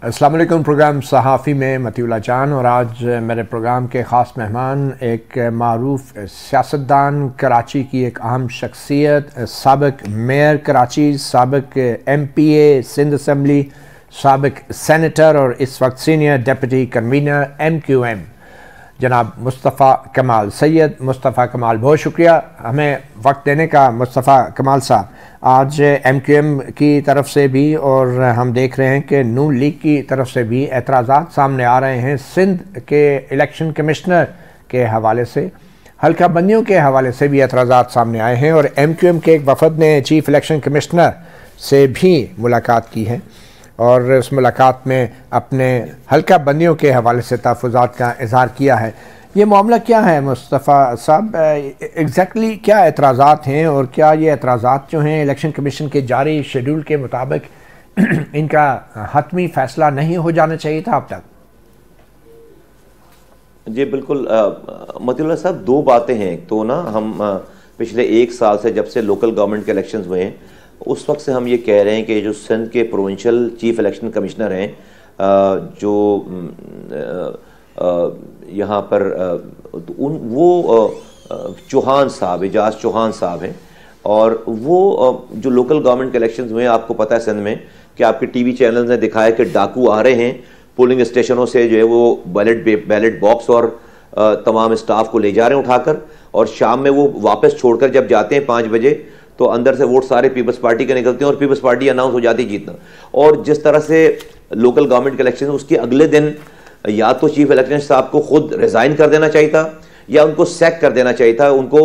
अस्सलाम वालेकुम। प्रोग्राम सहाफ़ी में मतीउल्लाह जान, और आज मेरे प्रोग्राम के ख़ास मेहमान एक मारूफ सियासतदान, कराची की एक अहम शख्सियत, साबिक़ मेयर कराची, साबिक़ MPA सिंध असम्बली, साबिक़ सेनेटर और इस वक्त सीनियर डिप्टी कन्वीनर MQM जनाब मुस्तफ़ा कमाल। सैयद मुस्तफ़ा कमाल, बहुत शुक्रिया हमें वक्त देने का। मुस्तफ़ा कमाल साहब, आज MQM की तरफ से भी और हम देख रहे हैं कि नून लीग की तरफ से भी एतराज़ात सामने आ रहे हैं। सिंध के इलेक्शन कमिश्नर के हवाले से, हल्का बंदियों के हवाले से भी एतराज़ात सामने आए हैं, और MQM के एक वफद ने चीफ इलेक्शन कमिश्नर से भी मुलाकात की है और उस मुलाकात में अपने हल्का बंदियों के हवाले से तहफ़्फ़ुज़ात का इज़हार किया है। ये मामला क्या है मुस्तफ़ा साहब, एग्जैक्टली क्या एतराज़ात हैं, और क्या ये एतराज़ात जो हैं इलेक्शन कमीशन के जारी शेड्यूल के मुताबिक इनका हतमी फ़ैसला नहीं हो जाना चाहिए था अब तक? जी बिल्कुल मतीउल्लाह साहब, दो बातें हैं। तो ना हम पिछले एक साल से, जब से लोकल गवर्नमेंट के इलेक्शंस हुए हैं, उस वक्त से हम ये कह रहे हैं कि जो सिंध के प्रोविंशियल चीफ इलेक्शन कमिश्नर हैं, जो यहाँ पर चौहान साहब, एजाज चौहान साहब हैं, और वो जो लोकल गवर्नमेंट के इलेक्शंस हुए हैं, आपको पता है सिंध में कि आपके टीवी चैनल्स ने दिखाया कि डाकू आ रहे हैं पोलिंग स्टेशनों से, जो है वो बैलेट बॉक्स और तमाम स्टाफ को ले जा रहे हैं उठाकर, और शाम में वो वापस छोड़कर जब जाते हैं 5 बजे, तो अंदर से वोट सारे पीपल्स पार्टी के निकलते हैं और पीपल्स पार्टी अनाउंस हो जाती है जीतना। और जिस तरह से लोकल गवर्नमेंट के इलेक्शन, उसके अगले दिन या तो चीफ इलेक्शन साहब को खुद रिजाइन कर देना चाहिए था, या उनको सैक कर देना चाहिए था, उनको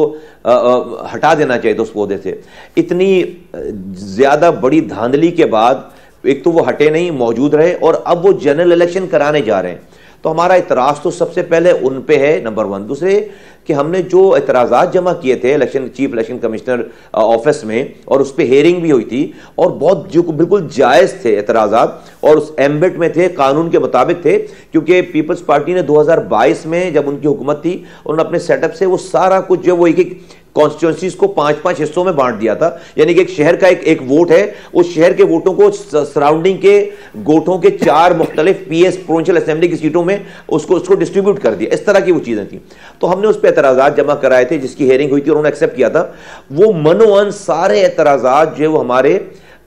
हटा देना चाहिए था उस पौधे से। इतनी ज्यादा बड़ी धांधली के बाद एक तो वो हटे नहीं, मौजूद रहे, और अब वो जनरल इलेक्शन कराने जा रहे हैं। तो हमारा इतराज़ तो सबसे पहले उन पे है, नंबर 1। दूसरे कि हमने जो एतराज़ात जमा किए थे चीफ इलेक्शन कमिश्नर ऑफिस में, और उस पर हेयरिंग भी हुई थी, और बहुत जो बिल्कुल जायज़ थे एतराज़ात, और उस एम्बिट में थे, कानून के मुताबिक थे, क्योंकि पीपल्स पार्टी ने 2022 में जब उनकी हुकूमत थी, उन्होंने अपने सेटअप से वो सारा कुछ जो वो एक कॉन्स्टिट्यूंसीज को 5-5 हिस्सों में बांट दिया था। यानी कि एक शहर का एक वोट है, उस शहर के वोटों को सराउंडिंग के गोठों के 4 मुख्तलिफ PS प्रोविंशियल असेंबली की सीटों में उसको डिस्ट्रीब्यूट कर दिया। इस तरह की वो चीजें थी। तो हमने उस पर एतराज़ात जमा कराए थे, जिसकी हेयरिंग हुई थी और उन्होंने एक्सेप्ट किया था। वो मनोअन सारे एतराज़ात जो वो हमारे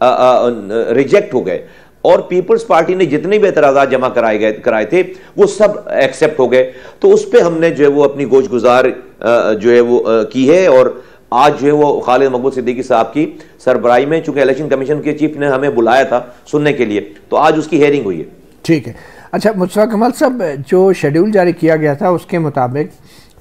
रिजेक्ट हो गए, और पीपल्स पार्टी ने जितने भी एतराज़ात जमा कराए थे वो सब एक्सेप्ट हो गए। तो उस पर हमने जो है वो अपनी गोश गुजार जो है वो की है, और आज जो है वो खालिद मकबूल सिद्दीकी साहब की सरबराही में, चूंकि इलेक्शन कमीशन के चीफ ने हमें बुलाया था सुनने के लिए, तो आज उसकी हेयरिंग हुई है। ठीक है। अच्छा मुस्तफ़ा कमाल साहब, जो शेड्यूल जारी किया गया था उसके मुताबिक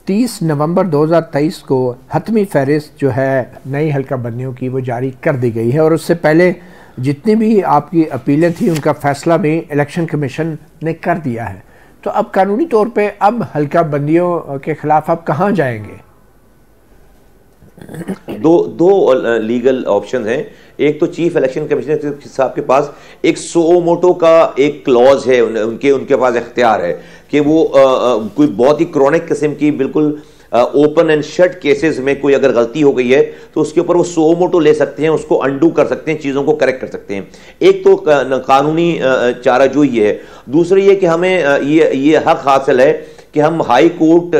30 नवंबर 2023 को हतमी फहरिस्त जो है नई हल्का बंदियों की वो जारी कर दी गई है, और उससे पहले जितनी भी आपकी अपीलें थी उनका फैसला भी इलेक्शन कमीशन ने कर दिया है। तो अब कानूनी तौर पे अब हल्का बंदियों के खिलाफ आप कहाँ जाएंगे? दो लीगल ऑप्शन हैं। एक तो चीफ इलेक्शन कमिश्नर साहब के पास एक सो मोटो का एक क्लॉज है, उनके पास इख्तियार है कि वो कोई बहुत ही क्रॉनिक किस्म की, बिल्कुल ओपन एंड शट केसेस में कोई अगर गलती हो गई है तो उसके ऊपर वो सो मोटो ले सकते हैं, उसको अंडू कर सकते हैं, चीज़ों को करेक्ट कर सकते हैं। एक तो कानूनी चारा जो ये है। दूसरी ये कि हमें ये हक हासिल है कि हम हाई कोर्ट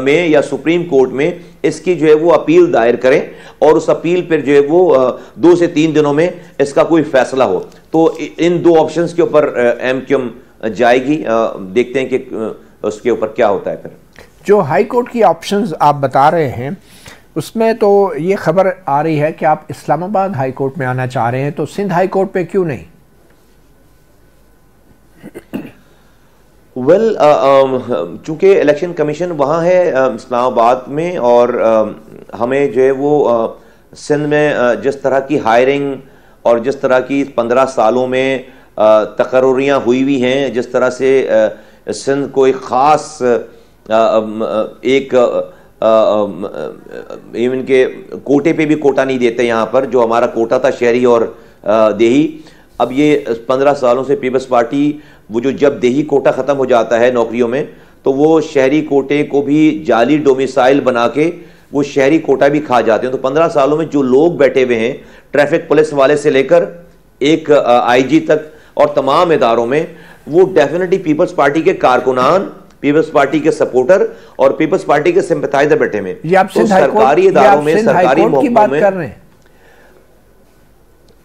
में या सुप्रीम कोर्ट में इसकी जो है वो अपील दायर करें, और उस अपील पर जो है वो 2 से 3 दिनों में इसका कोई फैसला हो। तो इन 2 ऑप्शंस के ऊपर MQM जाएगी। देखते हैं कि उसके ऊपर क्या होता है। फिर जो हाई कोर्ट की ऑप्शंस आप बता रहे हैं, उसमें तो ये खबर आ रही है कि आप इस्लामाबाद हाई कोर्ट में आना चाह रहे हैं, तो सिंध हाई कोर्ट पे क्यों नहीं? चूंकि इलेक्शन कमीशन वहाँ है इस्लामाबाद में, और हमें जो है वो सिंध में जिस तरह की हायरिंग और जिस तरह की 15 सालों में तकर्रियाँ हुई हुई हैं, जिस तरह से सिंध को एक ख़ास इवन के कोटे पे भी कोटा नहीं देते यहाँ पर, जो हमारा कोटा था शहरी और देही। अब ये 15 सालों से पीपल्स पार्टी, वो जो जब देही कोटा ख़त्म हो जाता है नौकरियों में, तो वो शहरी कोटे को भी जाली डोमिसाइल बना के वो शहरी कोटा भी खा जाते हैं। तो 15 सालों में जो लोग बैठे हुए हैं, ट्रैफिक पुलिस वाले से लेकर एक IG तक, और तमाम इदारों में वो डेफिनेटली पीपल्स पार्टी के कारकुनान, पीपल्स पार्टी के सपोर्टर और पीपल्स पार्टी के सिंपैथाइजर बैठे में। ये आप तो सरकारी इदारों में, सरकारी महकमों में कर रहे हैं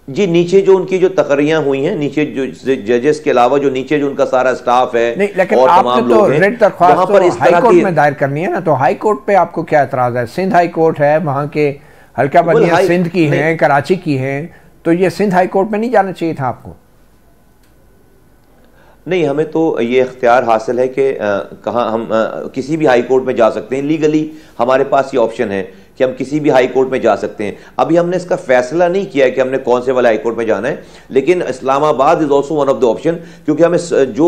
जी, नीचे जो उनकी जो तकरियां हुई हैं, नीचे जो जजेस के अलावा जो नीचे जो उनका सारा स्टाफ है, नहीं, लेकिन और आपने तमाम तो लोग हैं, रिट दरख्वास्त वहां पर तो इस हाई तरह कोर्ट की में दायर करनी है ना, तो हाई कोर्ट पे आपको क्या एतराज है? सिंध हाई कोर्ट है, वहां के हल्का बंदियां सिंध की हैं, कराची की हैं, तो ये सिंध हाई कोर्ट में नहीं जाना चाहिए था आपको? नहीं, हमें तो ये इख्तियार हासिल है कि कहाँ हम किसी भी हाई कोर्ट में जा सकते हैं। लीगली हमारे पास ये ऑप्शन है कि हम किसी भी हाई कोर्ट में जा सकते हैं। अभी हमने इसका फैसला नहीं किया है कि हमने कौन से वाले हाई कोर्ट में जाना है, लेकिन Islamabad is also one of the option, क्योंकि हमें जो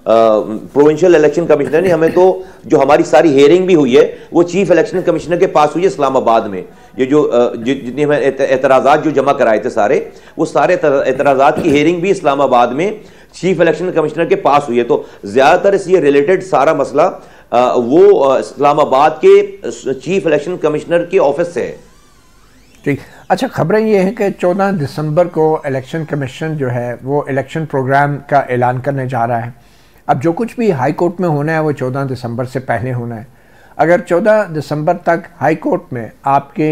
प्रोविंशियल इलेक्शन कमिश्नर ने हमें तो जो हमारी सारी हेयरिंग भी हुई है वो चीफ इलेक्शन कमिश्नर के पास हुई है इस्लामाबाद में। ये जो जितने हमें एतराज़ात जो जमा कराए थे सारे, वो सारे एतराज़ात की हेयरिंग भी इस्लामाबाद में चीफ इलेक्शन कमिश्नर के पास हुई है। तो ज्यादातर इससे रिलेटेड सारा मसला वो इस्लामाबाद के चीफ इलेक्शन कमिश्नर के ऑफिस से है। ठीक, अच्छा, खबरें ये हैं कि 14 दिसंबर को इलेक्शन कमीशन जो है वो इलेक्शन प्रोग्राम का ऐलान करने जा रहा है। अब जो कुछ भी हाई कोर्ट में होना है वो 14 दिसंबर से पहले होना है। अगर 14 दिसंबर तक हाई कोर्ट में आपके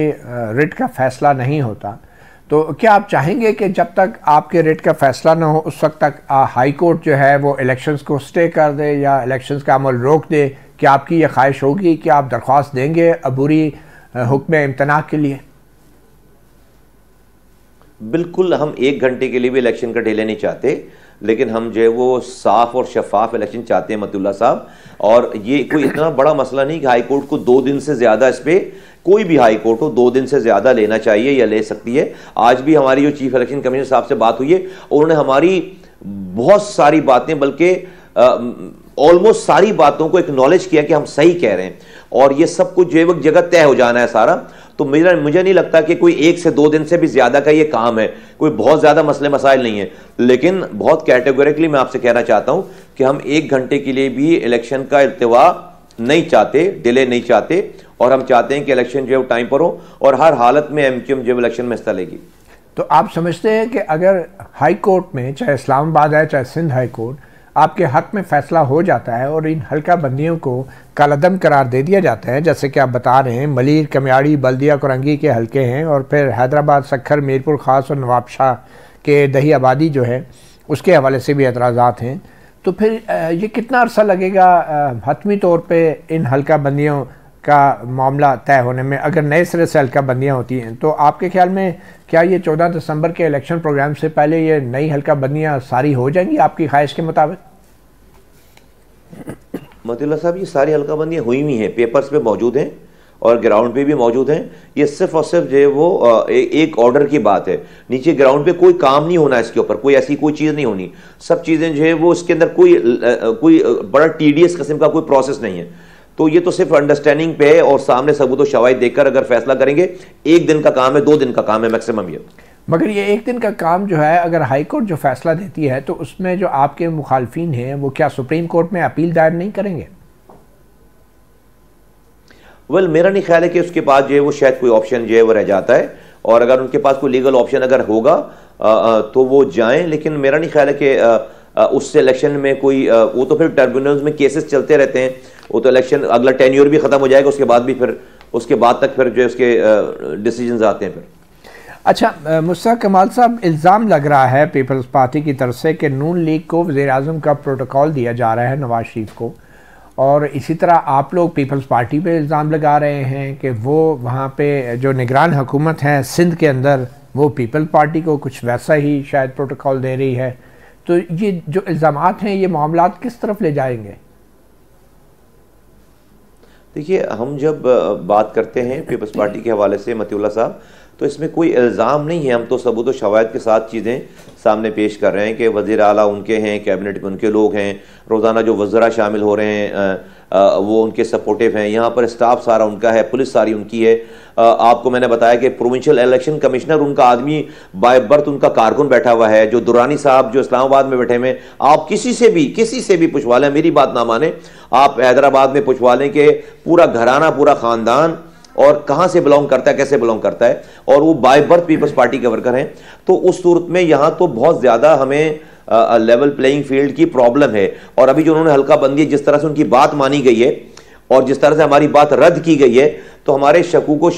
रिट का फैसला नहीं होता, तो क्या आप चाहेंगे कि जब तक आपके रेट का फैसला ना हो उस वक्त तक हाई कोर्ट जो है वो इलेक्शंस को स्टे कर दे या इलेक्शंस का अमल रोक दे? क्या आपकी ये ख्वाहिश होगी कि आप दरख्वास्त देंगे अबूरी हुक्म इम्तना के लिए? बिल्कुल, हम 1 घंटे के लिए भी इलेक्शन का डिले नहीं चाहते, लेकिन हम जो है वो साफ और शफाफ इलेक्शन चाहते हैं मतुल्ला साहब। और ये कोई इतना बड़ा मसला नहीं कि हाई कोर्ट को 2 दिन से ज़्यादा, इस पर कोई भी हाई कोर्ट हो 2 दिन से ज़्यादा लेना चाहिए या ले सकती है। आज भी हमारी जो चीफ इलेक्शन कमिश्नर साहब से बात हुई है, उन्होंने हमारी बहुत सारी बातें, बल्कि ऑलमोस्ट सारी बातों को एक्नॉलेज किया कि हम सही कह रहे हैं और ये सब कुछ जो है वक्त जगह तय हो जाना है सारा। तो मुझे नहीं लगता कि कोई 1 से 2 दिन से भी ज्यादा का ये काम है, कोई बहुत ज्यादा मसले मसाइल नहीं है। लेकिन बहुत कैटेगोरिकली मैं आपसे कहना चाहता हूं कि हम 1 घंटे के लिए भी इलेक्शन का इल्तिवा नहीं चाहते, डिले नहीं चाहते, और हम चाहते हैं कि इलेक्शन जो है टाइम पर हो और हर हालत में एमक्यूएम जो इलेक्शन में हिस्सा लेगी। तो आप समझते हैं कि अगर हाई कोर्ट में, चाहे इस्लामाबाद है चाहे सिंध हाई कोर्ट, आपके हक में फैसला हो जाता है और इन हल्का बंदियों को कालादम करार दे दिया जाता है, जैसे कि आप बता रहे हैं मलीर, कमियाड़ी, बल्दिया, कुरंगी के हल्के हैं, और फिर हैदराबाद, सक्खर, मीरपुर खास और नवाबशाह के दही आबादी जो है उसके हवाले से भी एतराज़ात हैं, तो फिर ये कितना अरसा लगेगा हतमी तौर पर इन हल्का बंदियों का मामला तय होने में? अगर नए सिरे से हल्का बंदियाँ होती हैं तो आपके ख्याल में क्या ये 14 दिसंबर के इलेक्शन प्रोग्राम से पहले ये नई हल्का बंदियाँ सारी हो जाएंगी आपकी ख्वाहिश के मुताबिक? मतुल्ला साहब, ये सारी हल्का बंदियाँ हुई हुई हैं, पेपर्स पे मौजूद हैं और ग्राउंड पे भी मौजूद हैं। ये सिर्फ और सिर्फ जो है वो एक ऑर्डर की बात है। नीचे ग्राउंड पे कोई काम नहीं होना, इसके ऊपर कोई ऐसी कोई चीज़ नहीं होनी। सब चीज़ें जो है वो इसके अंदर कोई बड़ा टीडीएस किस्म का कोई प्रोसेस नहीं है। तो ये तो सिर्फ अंडरस्टैंडिंग पे है और सामने सबूत शवाहिद देखकर अगर फैसला करेंगे। 1 दिन का काम है, 2 दिन का काम है मैक्सिमम ये। मगर ये 1 दिन का काम जो है, अगर हाई कोर्ट जो फैसला देती है तो उसमें जो आपके मुखालफिन हैं वो क्या सुप्रीम कोर्ट में अपील दायर नहीं करेंगे? वेल, मेरा नहीं ख्याल है कि उसके बाद जो है वो शायद कोई ऑप्शन जो है वो रह जाता है, और अगर उनके पास कोई लीगल ऑप्शन अगर होगा तो वो जाएं। लेकिन मेरा नहीं ख्याल है कि उससे इलेक्शन में कोई वो तो फिर ट्रिब्यूनल्स में केसेस चलते रहते हैं, वो तो इलेक्शन अगला टेन्योर भी खत्म हो जाएगा, उसके बाद भी फिर उसके बाद तक फिर जो उसके डिसीजंस आते हैं फिर। अच्छा, मुश्ताक कमाल साहब, इल्ज़ाम लग रहा है पीपल्स पार्टी की तरफ से कि नून लीग को वज़ीर-ए-आज़म का प्रोटोकॉल दिया जा रहा है नवाज शरीफ को, और इसी तरह आप लोग पीपल्स पार्टी पे इल्ज़ाम लगा रहे हैं कि वो वहाँ पे जो निगरान हुकूमत है सिंध के अंदर वो पीपल्स पार्टी को कुछ वैसा ही शायद प्रोटोकॉल दे रही है। तो ये जो इल्ज़ामात हैं ये मामलात किस तरफ ले जाएंगे? देखिए, हम जब बात करते हैं पीपल्स पार्टी के हवाले से मतुल्ला साहब, तो इसमें कोई इल्ज़ाम नहीं है। हम तो सबूत व शवाहिद के साथ चीज़ें सामने पेश कर रहे हैं कि वज़ीर आला उनके हैं, कैबिनेट में उनके लोग हैं, रोज़ाना जो वज़रा शामिल हो रहे हैं वो उनके सपोर्टिव हैं, यहाँ पर स्टाफ सारा उनका है, पुलिस सारी उनकी है। आपको मैंने बताया कि प्रोविंशियल इलेक्शन कमिश्नर उनका आदमी बाय बर्थ उनका कारकुन बैठा हुआ है, जो दुरानी साहब जो इस्लामाबाद में बैठे हुए। आप किसी से भी पूछवा लें, मेरी बात ना माने, आप हैदराबाद में पूछवा लें कि पूरा घराना, पूरा ख़ानदान और कहाँ से बिलोंग करता है, कैसे बिलोंग करता है, और वो बाय बर्थ पीपल्स पार्टी के वर्कर हैं। तो उस सूरत में यहाँ तो बहुत ज़्यादा हमें लेवल प्लेइंग फील्ड की प्रॉब्लम है। और अभी जो उन्होंने हल्का बंदी, जिस तरह से उनकी बात मानी गई है और जिस तरह से हमारी बात रद्द की गई है, तो हमारे शकूक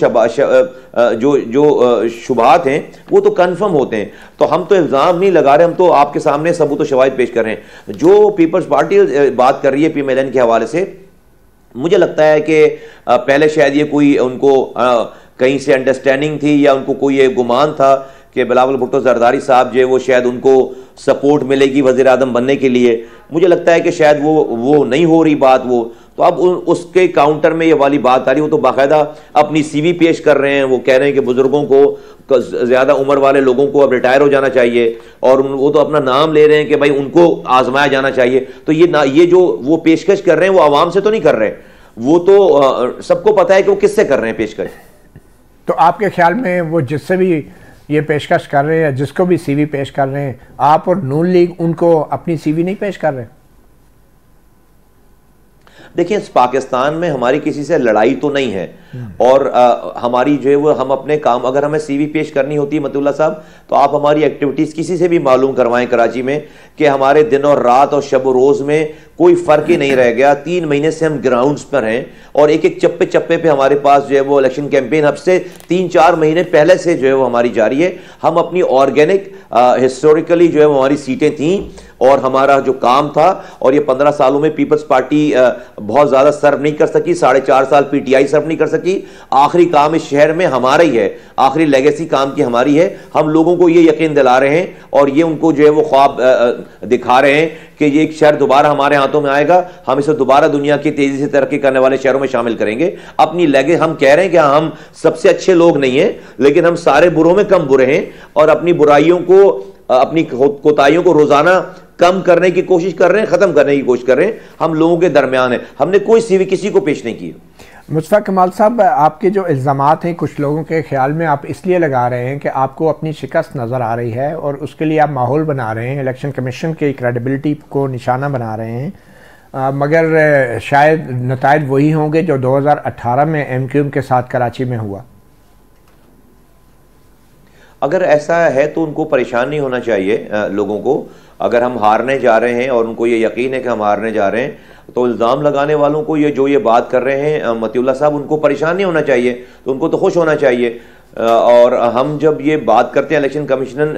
जो शुबहात हैं वो तो कंफर्म होते हैं। तो हम तो इल्ज़ाम नहीं लगा रहे, हम तो आपके सामने सबूत व शवाहिद पेश कर रहे हैं। जो पीपल्स पार्टी बात कर रही है PMLN के हवाले से, मुझे लगता है कि पहले शायद ये कोई उनको कहीं से अंडरस्टैंडिंग थी या उनको कोई ये गुमान था कि बिलावल भुट्टो जरदारी साहब जो है वो शायद उनको सपोर्ट मिलेगी वज़ीर आज़म बनने के लिए। मुझे लगता है कि शायद वो नहीं हो रही बात वो, तो अब उसके काउंटर में ये वाली बात आ रही। वो तो बाकायदा अपनी CV पेश कर रहे हैं, वो कह रहे हैं कि बुजुर्गों को, ज़्यादा उम्र वाले लोगों को अब रिटायर हो जाना चाहिए, और वो तो अपना नाम ले रहे हैं कि भाई उनको आजमाया जाना चाहिए। तो ये जो वो पेशकश कर रहे हैं वो आवाम से तो नहीं कर रहे, वो तो सबको पता है कि वो किससे कर रहे हैं पेशकश। तो आपके ख्याल में वो जिससे भी ये पेशकश कर रहे हैं, जिसको भी CV पेश कर रहे हैं, आप और नून लीग उनको अपनी CV नहीं पेश कर रहे? देखिए, पाकिस्तान में हमारी किसी से लड़ाई तो नहीं है, और हमारी जो है वो हम अपने काम, अगर हमें CV पेश करनी होती है मतुल्ला साहब, तो आप हमारी एक्टिविटीज़ किसी से भी मालूम करवाएं कराची में कि हमारे दिन और रात और शब रोज़ में कोई फ़र्क ही नहीं रह गया। 3 महीने से हम ग्राउंड्स पर हैं और एक एक चप्पे चप्पे पे हमारे पास जो है वो इलेक्शन कैंपेन अब से 3-4 महीने पहले से जो है वो हमारी जारी है। हम अपनी ऑर्गेनिक हिस्टोरिकली जो है वो हमारी सीटें थीं और हमारा जो काम था, और ये 15 सालों में पीपल्स पार्टी बहुत ज़्यादा सर्व नहीं कर सकी, 4.5 साल PTI सर्व नहीं कर सकी। आखिरी काम इस शहर में हमारा ही है, आखिरी लेगेसी काम की हमारी है। हम लोगों को ये यकीन दिला रहे हैं और ये उनको जो है वो ख्वाब दिखा रहे हैं कि ये एक शहर दोबारा हमारे हाथों में आएगा, हम इसे दोबारा दुनिया की तेजी से तरक्की करने वाले शहरों में शामिल करेंगे। अपनी हम कह रहे हैं कि हम सबसे अच्छे लोग नहीं हैं, लेकिन हम सारे बुरों में कम बुरे हैं, और अपनी बुराइयों को, अपनी कोताहियों को रोजाना कम करने की कोशिश कर रहे हैं, खत्म करने की कोशिश कर रहे हैं। हम लोगों के दरमियान है, हमने कोई CV किसी को पेश नहीं की। मुस्तफा कमाल साहब, आपके जो इल्ज़ामात हैं कुछ लोगों के ख्याल में आप इसलिए लगा रहे हैं कि आपको अपनी शिकस्त नज़र आ रही है और उसके लिए आप माहौल बना रहे हैं, इलेक्शन कमीशन की क्रेडिबिलिटी को निशाना बना रहे हैं, मगर शायद नताइज वही होंगे जो 2018 में MQM के साथ कराची में हुआ। अगर ऐसा है तो उनको परेशान नहीं होना चाहिए लोगों को। अगर हम हारने जा रहे हैं और उनको ये यकीन है कि हम हारने जा रहे हैं, तो इल्ज़ाम लगाने वालों को ये बात कर रहे हैं मतिउल्लाह साहब, उनको परेशान नहीं होना चाहिए, तो उनको तो खुश होना चाहिए। और हम जब ये बात करते हैं इलेक्शन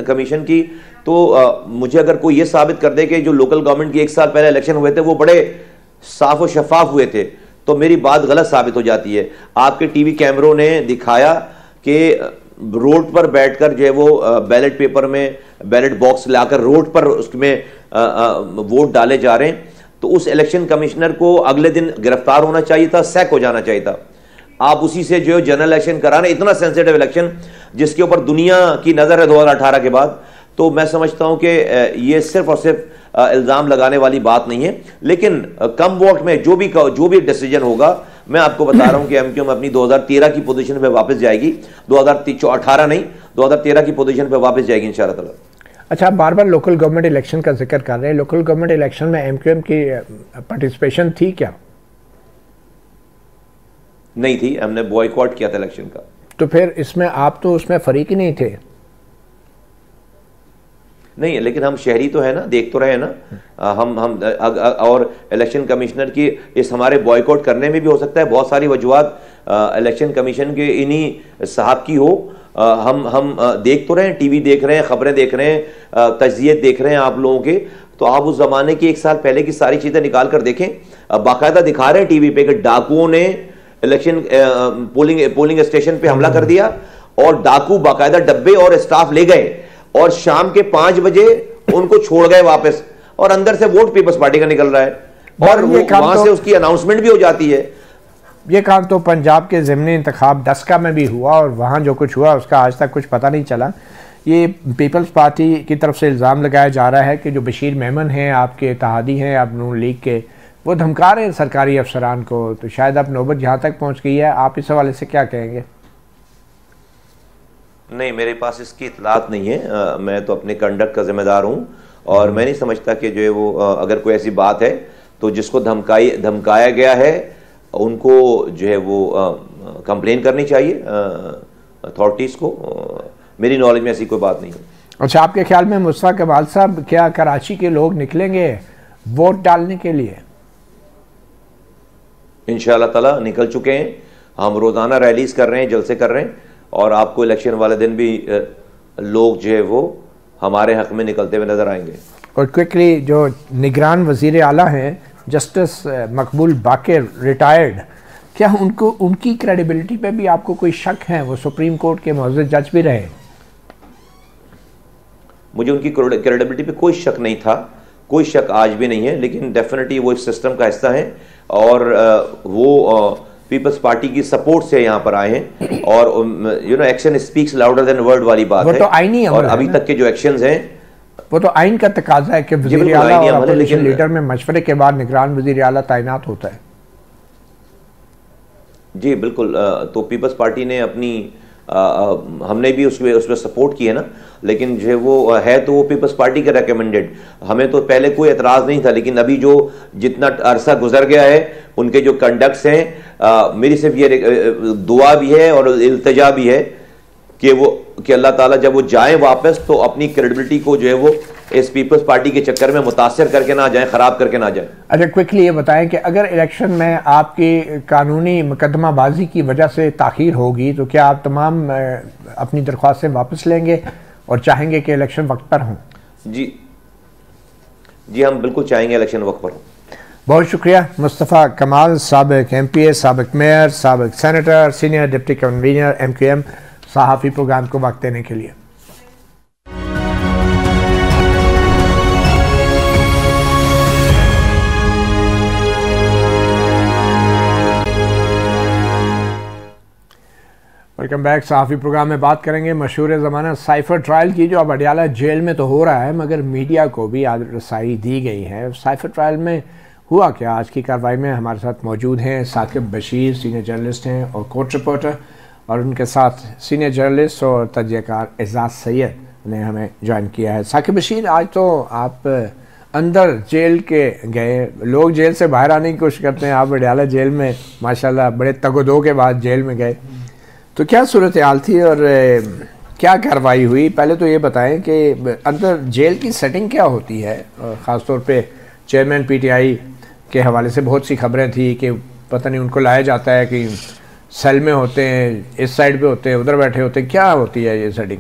कमीशन की, तो मुझे अगर कोई ये साबित कर दे कि जो लोकल गवर्नमेंट की 1 साल पहले इलेक्शन हुए थे वो बड़े साफ और शफाफ हुए थे, तो मेरी बात गलत साबित हो जाती है। आपके TV कैमरों ने दिखाया कि रोड पर बैठकर जो है वो बैलेट पेपर में बैलेट बॉक्स लाकर रोड पर उसमें वोट डाले जा रहे हैं, तो उस इलेक्शन कमिश्नर को अगले दिन गिरफ्तार होना चाहिए था, सैक हो जाना चाहिए था। आप उसी से जो है जनरल इलेक्शन करा रहे, इतना सेंसिटिव इलेक्शन जिसके ऊपर दुनिया की नज़र है 2018 के बाद। तो मैं समझता हूं कि ये सिर्फ और सिर्फ इल्ज़ाम लगाने वाली बात नहीं है, लेकिन कम वोट में जो भी डिसीजन होगा, मैं आपको बता रहा हूं कि MQM अपनी 2013 की पोजीशन पे वापस जाएगी, 2018 नहीं 2013 की पोजीशन पे वापस जाएगी इंशाअल्लाह ताला। अच्छा, आप बार बार लोकल गवर्नमेंट इलेक्शन का जिक्र कर रहे हैं, लोकल गवर्नमेंट इलेक्शन में MQM की पार्टिसिपेशन थी क्या? नहीं थी, हमने बॉयकॉट किया था इलेक्शन का। तो फिर इसमें आप तो उसमें फरीक ही नहीं थे? नहीं, लेकिन हम शहरी तो है ना, देख तो रहे ना। हम और इलेक्शन कमिश्नर की इस हमारे बॉयकॉट करने में भी हो सकता है बहुत सारी वजूहत इलेक्शन कमीशन के इन्हीं साहब की हो। हम देख तो रहे हैं, TV देख रहे हैं, खबरें देख रहे हैं, तज्जिए देख रहे हैं आप लोगों के। तो आप उस जमाने की 1 साल पहले की सारी चीजें निकाल कर देखें। बाकायदा दिखा रहे हैं TV पे कि डाकुओं ने इलेक्शन पोलिंग स्टेशन पे हमला कर दिया, और डाकू बाकायदा डब्बे और स्टाफ ले गए, और शाम के 5 बजे उनको छोड़ गए वापस, और अंदर से वोट पीपल्स पार्टी का निकल रहा है, और वहां से उसकी अनाउंसमेंट भी हो जाती है। ये काम तो पंजाब के ज़िमनी इंतखाब 10 में भी हुआ, और वहाँ जो कुछ हुआ उसका आज तक कुछ पता नहीं चला। ये पीपल्स पार्टी की तरफ से इल्ज़ाम लगाया जा रहा है कि जो बशीर मेमन हैं, आपके इत्तेहादी हैं, आप नून लीग के, वो धमका रहे हैं सरकारी अफसरान को। तो शायद अब नौबत जहाँ तक पहुँच गई है, आप इस हवाले से क्या कहेंगे? नहीं, मेरे पास इसकी इतलात नहीं है। मैं तो अपने कंडक्ट का जिम्मेदार हूँ, और मैं नहीं समझता कि जो है वो अगर कोई ऐसी बात है तो जिसको धमकाया गया है उनको जो है वो कंप्लेन करनी चाहिए अथॉरिटीज़ को। मेरी नॉलेज में ऐसी कोई बात नहीं है। अच्छा, आपके ख्याल में मुस्तफा कमाल साहब, क्या कराची के लोग निकलेंगे वोट डालने के लिए? इंशाअल्लाह ताला निकल चुके हैं। हम रोज़ाना रैलीज कर रहे हैं, जलसे कर रहे हैं, और आपको इलेक्शन वाले दिन भी लोग जो है वो हमारे हक में निकलते हुए नजर आएंगे। और क्विकली, जो निगरान वज़ीर आला हैं जस्टिस मकबूल बाकर रिटायर्ड, क्या उनकी क्रेडिबिलिटी पे भी आपको कोई शक है? वो सुप्रीम कोर्ट के मुअज़्ज़ज़ जज भी रहे। मुझे उनकी क्रेडिबिलिटी पे कोई शक नहीं था, कोई शक आज भी नहीं है, लेकिन डेफिनेटली वो इस सिस्टम का हिस्सा है और वो पीपल्स पार्टी की सपोर्ट से यहाँ पर आए हैं। और action speaks louder than word वाली बात है। तो आईनी और अभी तक के जो एक्शंस हैं वो तो आइन का तकाजा है कि वज़ीर आला और अपोजिशन लीडर में मशवरे के बाद निगरान वज़ीर आला तैनात होता है। जी बिल्कुल। तो पीपल्स पार्टी ने अपनी हमने भी उसमें सपोर्ट की है ना, लेकिन जो वो है तो वो पीपल्स पार्टी के रेकमेंडेड, हमें तो पहले कोई एतराज़ नहीं था, लेकिन अभी जो जितना अरसा गुजर गया है उनके जो कंडक्ट्स हैं, मेरी सिर्फ ये दुआ भी है और इल्तिजा भी है कि अल्लाह ताला जब वो जाएं वापस तो अपनी क्रेडिबिलिटी को जो है वो इस पीपल्स पार्टी के चक्कर में मुतासर करके ना जाएं, खराब करके ना जाएं। अच्छा, क्विकली ये बताएं कि अगर इलेक्शन में आपकी कानूनी मुकदमाबाजी की वजह से ताख़ीर होगी तो क्या आप तमाम अपनी दरख्वास्तें वापस लेंगे और चाहेंगे कि इलेक्शन वक्त पर हों? जी हम बिल्कुल चाहेंगे इलेक्शन वक्त पर हों। बहुत शुक्रिया मुस्तफ़ा कमाल, साबिक़ MPA, साबिक़ मेयर, साबिक़ senator, senior deputy convener MQM, सहाफ़ी प्रोग्राम को वक्त देने के लिए। Welcome back. सहाफ़ी प्रोग्राम में बात करेंगे मशहूर ज़माना साइफ़र ट्रायल की, जो अब अडयाला जेल में तो हो रहा है मगर मीडिया को भी आज रसाई दी गई है। साइफ़र ट्रायल में हुआ क्या, आज की कार्रवाई में हमारे साथ मौजूद हैं साकिब बशीर, सीनियर जर्नलिस्ट हैं और कोर्ट रिपोर्टर, और उनके साथ सीनियर जर्नलिस्ट और तजज़ियाकार एजाज़ सैयद ने हमें ज्वाइन किया है। साकिब बशीर, आज तो आप अंदर जेल के गए, लोग जेल से बाहर आने की कोशिश करते हैं, आप अडयाला जेल में माशाल्लाह बड़े तगदो के बाद जेल में गए, तो क्या सूरत हाल थी और क्या कार्रवाई हुई? पहले तो ये बताएं कि अंदर जेल की सेटिंग क्या होती है, और ख़ास तौर पे चेयरमैन PTI के हवाले से बहुत सी खबरें थी कि पता नहीं उनको लाया जाता है कि सेल में होते हैं, इस साइड पे होते हैं, उधर बैठे होते हैं, क्या होती है ये सेटिंग?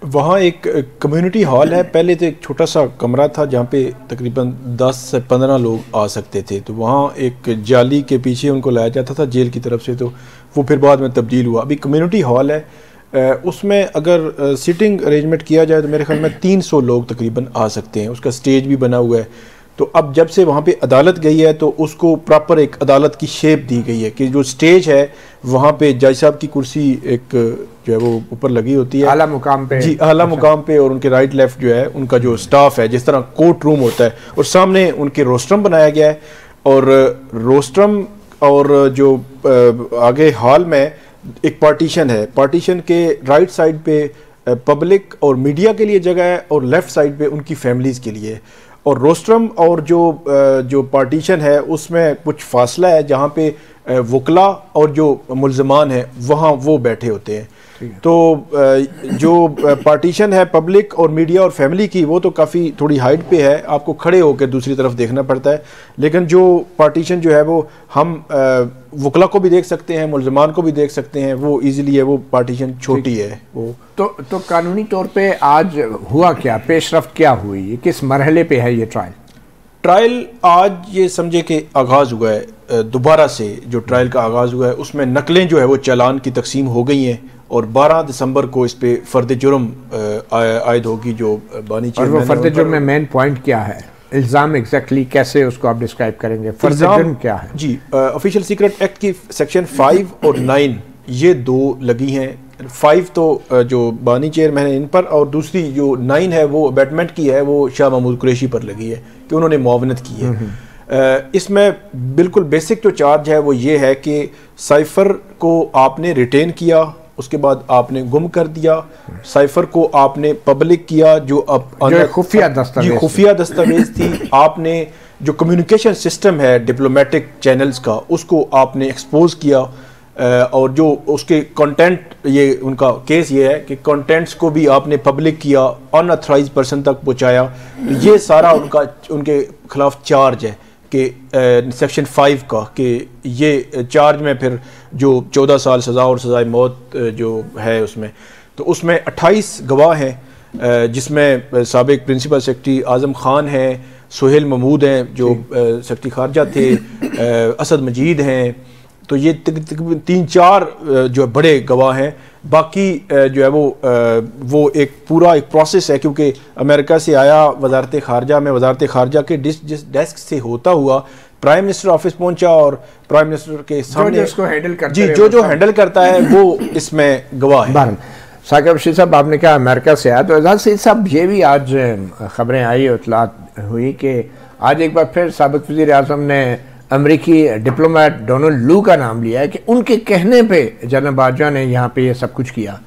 वहाँ एक कम्युनिटी हॉल है। पहले तो एक छोटा सा कमरा था जहाँ पे तकरीबन 10 से 15 लोग आ सकते थे, तो वहाँ एक जाली के पीछे उनको लाया जाता था जेल की तरफ से, तो वो फिर बाद में तब्दील हुआ। अभी कम्युनिटी हॉल है, उसमें अगर सिटिंग अरेंजमेंट किया जाए तो मेरे ख्याल में 300 लोग तकरीबन आ सकते हैं। उसका स्टेज भी बना हुआ है। तो अब जब से वहाँ पे अदालत गई है तो उसको प्रॉपर एक अदालत की शेप दी गई है कि जो स्टेज है वहाँ पे जज साहब की कुर्सी एक जो है वो ऊपर लगी होती है आला मुकाम पे। जी, आला मुकाम पे, और उनके राइट लेफ्ट जो है उनका जो स्टाफ है, जिस तरह कोर्ट रूम होता है, और सामने उनके रोस्ट्रम बनाया गया है। और रोस्ट्रम और जो आगे हॉल में एक पार्टीशन है, पार्टीशन के राइट साइड पे पब्लिक और मीडिया के लिए जगह है और लेफ्ट साइड पे उनकी फैमिलीज़ के लिए। और रोस्ट्रम और जो पार्टीशन है उसमें कुछ फासला है जहाँ पे वकला और जो मुल्ज़मान हैं वहाँ वो बैठे होते हैं। तो जो पार्टीशन है पब्लिक और मीडिया और फैमिली की, वो तो काफ़ी थोड़ी हाइट पे है, आपको खड़े होकर दूसरी तरफ देखना पड़ता है। लेकिन जो पार्टीशन जो है वो हम वकला को भी देख सकते हैं, मुल्ज़मान को भी देख सकते हैं, वो इजीली है, वो पार्टीशन छोटी है वो। तो कानूनी तौर पे आज हुआ क्या, पेशरफ्त क्या हुई, किस मरहले पे है ये ट्रायल? आज ये समझे कि आगाज़ हुआ है, दोबारा से जो ट्रायल का आगाज़ हुआ है उसमें नकलें जो है वो चालान की तकसीम हो गई हैं और 12 दिसंबर को इस पे फ़र्द जुर्म आयद होगी जो बानी चेयरमैन। और वो फ़र्द जुर्म में मेन पॉइंट क्या है, इल्ज़ाम एग्जैक्टली कैसे उसको आप डिस्क्राइब करेंगे, फ़र्द जुर्म क्या है? जी, ऑफिशियल सीक्रेट एक्ट की सेक्शन 5 और 9 ये 2 लगी हैं। 5 तो जो बानी चेयरमैन है इन पर, और दूसरी जो 9 है वो अबैटमेंट की है, वो शाह महमूद कुरैशी पर लगी है कि उन्होंने मुआवनत की है। इसमें बिल्कुल बेसिक जो चार्ज है वो ये है कि साइफ़र को आपने रिटेन किया, उसके बाद आपने गुम कर दिया, साइफ़र को आपने पब्लिक किया जो खुफिया दस्तावेज थी, आपने जो कम्युनिकेशन सिस्टम है डिप्लोमेटिक चैनल्स का उसको आपने एक्सपोज किया, और जो उसके कंटेंट, ये उनका केस ये है कि कंटेंट्स को भी आपने पब्लिक किया, अनऑथराइज पर्सन तक पहुंचाया, तो ये सारा उनके खिलाफ चार्ज है कि सेक्शन 5 का, कि ये चार्ज में फिर जो 14 साल सज़ा और सज़ाए मौत जो है उसमें, तो उसमें 28 गवाह हैं, जिसमें साबिक प्रिंसिपल सेक्रेटरी आज़म खान हैं, सुहेल महमूद हैं जो सेक्रेटरी खारजा थे, असद मजीद हैं, तो ये 3-4 जो बड़े गवाह हैं। बाकी जो है वो एक पूरा एक प्रोसेस है, क्योंकि अमेरिका से आया वजारत खारजा में, वजारत खारजा के जिस डेस्क से होता हुआ प्राइम मिनिस्टर ऑफिस पहुंचा और प्राइम मिनिस्टर के सामने जो हैंडल करता जी जो हैंडल करता है वो इसमें गवाह है। साकिब रशीद साहब, आपने कहा अमेरिका से आया, तो एजाज सईद साहब ये भी आज खबरें आई, इतलात हुई कि आज एक बार फिर साबिक वज़ीर आज़म ने अमेरिकी डिप्लोमेट डोनाल्ड लू का नाम लिया है कि उनके कहने पे जनरल बाजवा ने यहाँ पे ये सब कुछ किया।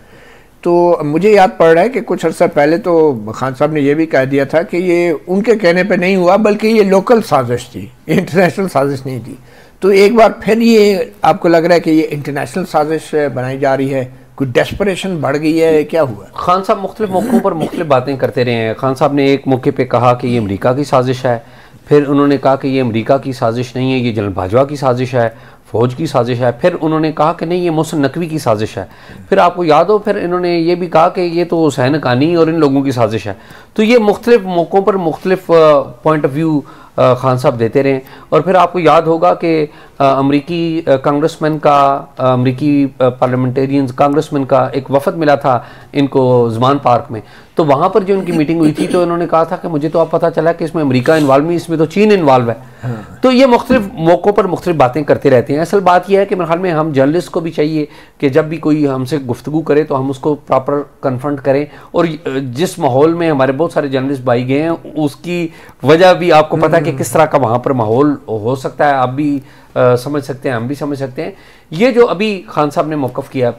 तो मुझे याद पड़ रहा है कि कुछ अर्सा पहले तो खान साहब ने यह भी कह दिया था कि ये उनके कहने पे नहीं हुआ, बल्कि ये लोकल साजिश थी, इंटरनेशनल साजिश नहीं थी। तो एक बार फिर ये आपको लग रहा है कि ये इंटरनेशनल साजिश बनाई जा रही है, कुछ डेस्परेशन बढ़ गई है, क्या हुआ? खान साहब मुख्तलिफ मौक़ों पर मुख्तलिफ बातें करते रहे हैं। खान साहब ने एक मौके पे कहा कि ये अमेरिका की साजिश है, फिर उन्होंने कहा कि ये अमेरिका की साजिश नहीं है, ये जनरल बाजवा की साजिश है, फ़ौज की साजिश है, फिर उन्होंने कहा कि नहीं ये मोहसिन नकवी की साजिश है, फिर आपको याद हो फिर इन्होंने ये भी कहा कि ये तो हुसैन हक़ानी और इन लोगों की साजिश है। तो ये मुख्तलिफ मौक़ों पर मुख्तलिफ पॉइंट ऑफ व्यू खान साहब देते रहे। और फिर आपको याद होगा कि अमरीकी कांग्रेसमैन का, अमरीकी पार्लियामेंटेरियंस कांग्रेसमैन का एक वफद मिला था इनको ज़मान पार्क में, तो वहाँ पर जो इनकी मीटिंग हुई थी तो इन्होंने कहा था कि मुझे तो अब पता चला कि इसमें अमेरिका इन्वॉल्व नहीं, इसमें तो चीन इन्वॉल्व है। तो ये मुख्तलिफ मौक़ों पर मुख्तलिफ बातें करते रहते हैं। असल बात यह है कि मेरे ख्याल में हम जर्नलिस्ट को भी चाहिए कि जब भी कोई हमसे गुफ्तगू करे तो हम उसको प्रॉपर कन्फ्रंट करें, और जिस माहौल में हमारे बहुत सारे जर्नलिस्ट भाई गए हैं उसकी वजह भी आपको पता है कि किस तरह का वहाँ पर माहौल हो सकता है। आप भी समझ सकते हैं, हम भी समझ सकते हैं। ये जो अभी खान साहब ने मौक़िफ़ किया,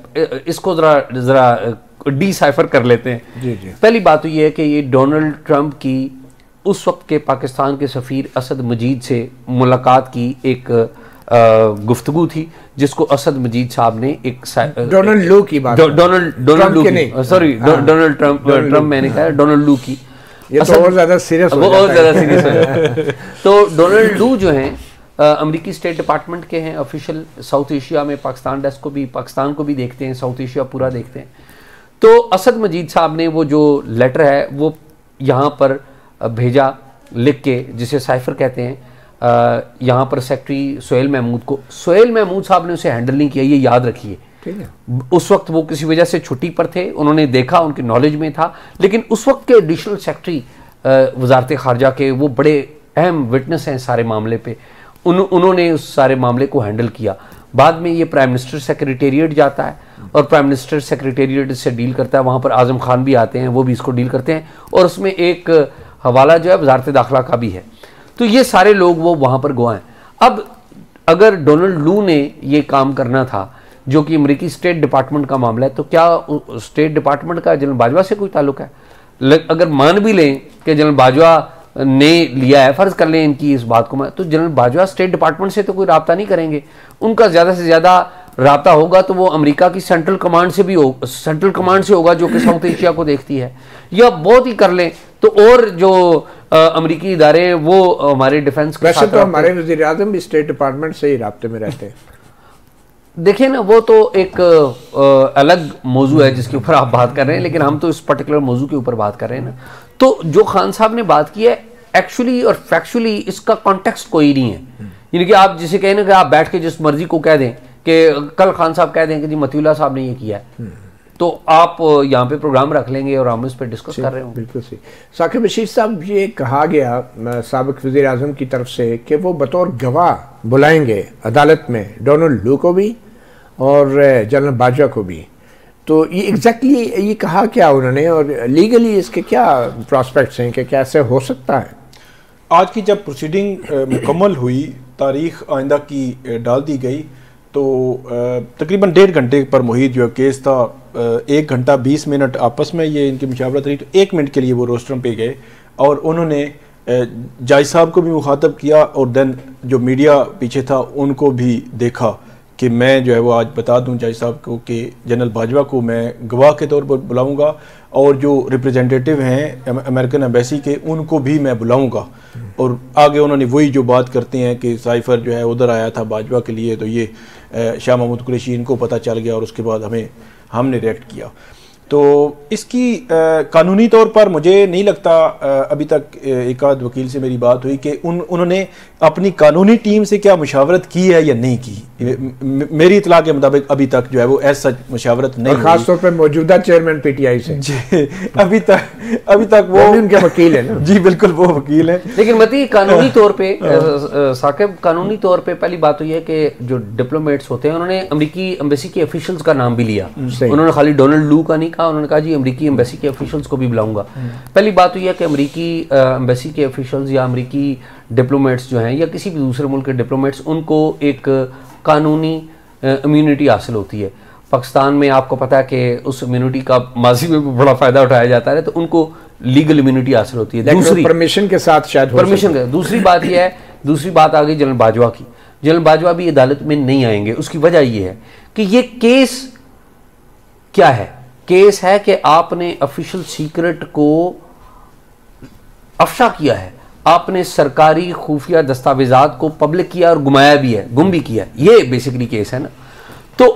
इसको ज़रा डिसाइफर कर लेते हैं। जी जी। पहली बात तो ये है कि ये डोनाल्ड ट्रंप की उस वक्त के पाकिस्तान के सफ़ीर असद मजीद से मुलाकात की एक गुफ्तगू थी, जिसको असद मजीद साहब ने एक डोनाल्ड लू की बात, डोनाल्ड लू की, सॉरी डोनाल्ड ट्रंप मैंने कहा, डोनाल्ड लू की, ये तो और ज़्यादा सीरियस हो जाता है। तो डोनाल्ड लू जो हैं अमेरिकी स्टेट डिपार्टमेंट के हैं, ऑफिशियल साउथ एशिया में पाकिस्तान डेस्क को भी, पाकिस्तान को भी देखते हैं, साउथ एशिया पूरा देखते हैं। तो असद मजीद साहब ने वो जो लेटर है वो यहाँ पर भेजा लिख के, जिसे साइफर कहते हैं, यहाँ पर सेक्रेटरी सुहेल महमूद को। सुहेल महमूद साहब ने उसे हैंडल नहीं किया, ये याद रखिए। ठीक है, उस वक्त वो किसी वजह से छुट्टी पर थे, उन्होंने देखा, उनके नॉलेज में था, लेकिन उस वक्त के एडिशनल सेक्रेटरी वजारत खारजा के, वो बड़े अहम विटनेस हैं सारे मामले पे, उन्होंने उस सारे मामले को हैंडल किया। बाद में ये प्राइम मिनिस्टर सेक्रेटेरिएट जाता है और प्राइम मिनिस्टर सेक्रेटेरिएट से डील करता है, वहाँ पर आज़म खान भी आते हैं, वो भी इसको डील करते हैं, और उसमें एक हवाला जो है वजारत दाखिला का भी है। तो ये सारे लोग वो वहाँ पर गवाह हैं। अब अगर डोनाल्ड लू ने ये काम करना था, जो कि अमेरिकी स्टेट डिपार्टमेंट का मामला है, तो क्या स्टेट डिपार्टमेंट का जनरल बाजवा से कोई ताल्लुक है? अगर मान भी लें कि जनरल बाजवा ने लिया है, फ़र्ज़ कर लें इनकी इस बात को, तो जनरल बाजवा स्टेट डिपार्टमेंट से तो कोई रब्ता नहीं करेंगे। उनका ज़्यादा से ज़्यादा रब्ता होगा तो वो अमेरिका की सेंट्रल कमांड से भी सेंट्रल कमांड से होगा, जो कि साउथ एशिया को देखती है, या बहुत ही कर लें तो और जो अमेरिकी इदारे वो हमारे डिफेंस के साथ, तो हमारे वज़ीर आज़म भी स्टेट डिपार्टमेंट से ही राब्ते में रहते हैं। देखिए ना, वो तो एक अलग मौजू है जिसके ऊपर आप बात कर रहे हैं, लेकिन हम तो इस पर्टिकुलर मौजू के ऊपर बात कर रहे हैं ना। तो जो खान साहब ने बात की है, एक्चुअली और फैक्चुअली इसका कॉन्टेक्स्ट कोई नहीं है। यानी कि आप जिसे कहें ना कि आप बैठ के जिस मर्जी को कह दें कि कल खान साहब कह दें कि जी मतीउल्लाह साहब ने ये किया है, तो आप यहाँ पे प्रोग्राम रख लेंगे और हम इस पर डिस्कस कर रहे होंगे। बिल्कुल सही। साकिब रशीद साहब, ये कहा गया साबिक वज़ीर आज़म की तरफ से कि वो बतौर गवाह बुलाएंगे अदालत में डोनाल्ड लू को भी और जनरल बाजवा को भी, तो ये एग्जैक्टली ये कहा क्या उन्होंने, और लीगली इसके क्या प्रॉस्पेक्ट्स हैं कि कैसे हो सकता है? आज की जब प्रोसीडिंग मुकम्मल हुई, तारीख आइंदा की डाल दी गई, तो तकरीबन 1.5 घंटे पर मुहित जो केस था, 1 घंटा 20 मिनट आपस में ये इनकी मुशावरत रही, तो 1 मिनट के लिए वो रोस्ट्रम पे गए और उन्होंने जज साहब को भी मुखातब किया और देन जो मीडिया पीछे था उनको भी देखा कि मैं जो है वो आज बता दूं जज साहब को कि जनरल बाजवा को मैं गवाह के तौर पर बुलाऊंगा और जो रिप्रेजेंटेटिव हैं अमेरिकन एम्बेसी के उनको भी मैं बुलाऊंगा। और आगे उन्होंने वही जो बात करते हैं कि साइफर जो है उधर आया था बाजवा के लिए, तो ये शाह महमूद कुरैशी इनको पता चल गया और उसके बाद हमने रिएक्ट किया। तो इसकी कानूनी तौर पर मुझे नहीं लगता, अभी तक एक आध वकील से मेरी बात हुई कि उन्होंने अपनी कानूनी टीम से क्या मुशावरत की है या नहीं की। मेरी इतला के मुताबिक अभी तक जो है वो ऐसा मुशावरत नहीं, खास तौर पर मौजूदा चेयरमैन पीटीआई से जी अभी तक वो उनके वकील है ना। जी बिल्कुल वो वकील है। लेकिन मती कानूनी तौर पे साकिब, कानूनी तौर पे पहली बात तो ये है कि जो डिप्लोमेट्स होते हैं उन्होंने अमेरिकी एम्बेसी के ऑफिशियल्स का नाम भी लिया। उन्होंने खाली डोनाल्ड लू का नहीं कहा, उन्होंने कहा जी अमेरिकी एम्बेसी के ऑफिशियल्स को भी बुलाऊंगा। पहली बात तो यह है कि अमेरिकी एम्बेसी के ऑफिशियल्स या अमेरिकी डिप्लोमेट्स जो हैं या किसी भी दूसरे मुल्क के डिप्लोमेट्स, उनको एक कानूनी इम्यूनिटी हासिल होती है। पाकिस्तान में आपको पता है कि उस इम्यूनिटी का माजी में भी बड़ा फायदा उठाया जाता है, तो उनको लीगल इम्यूनिटी हासिल होती है। दूसरी परमिशन के साथ शायद परमिशन के। दूसरी बात यह है, दूसरी बात आ गई जनरल बाजवा की। जनरल बाजवा भी अदालत में नहीं आएंगे। उसकी वजह यह है कि ये केस क्या है? केस है कि आपने ऑफिशियल सीक्रेट को अफशा किया है, आपने सरकारी खुफिया दस्तावेजात को पब्लिक किया और गुमाया भी है, गुम भी किया है। ये बेसिकली केस है ना। तो